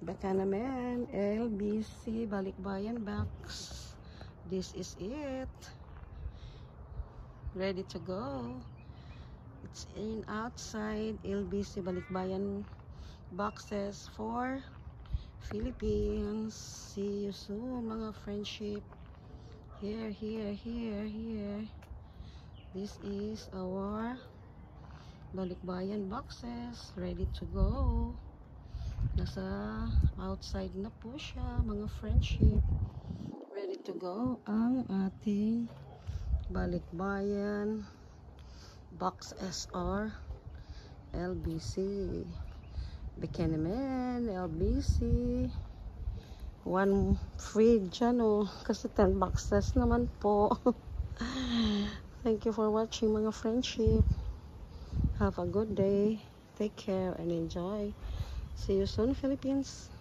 Baka naman, LBC Balikbayan box. This is it. Ready to go. It's in outside LBC Balikbayan boxes for Philippines. See you soon, mga friendship. Here. This is our Balikbayan boxes. Ready to go. Nasa outside na po siya, mga friendship. Ready to go ang ating Balikbayan box SR LBC. Baka naman LBC. One free dyan kasi 10 boxes naman po. Thank you for watching, mga friendship. Have a good day. Take care and enjoy. See you soon, Philippines.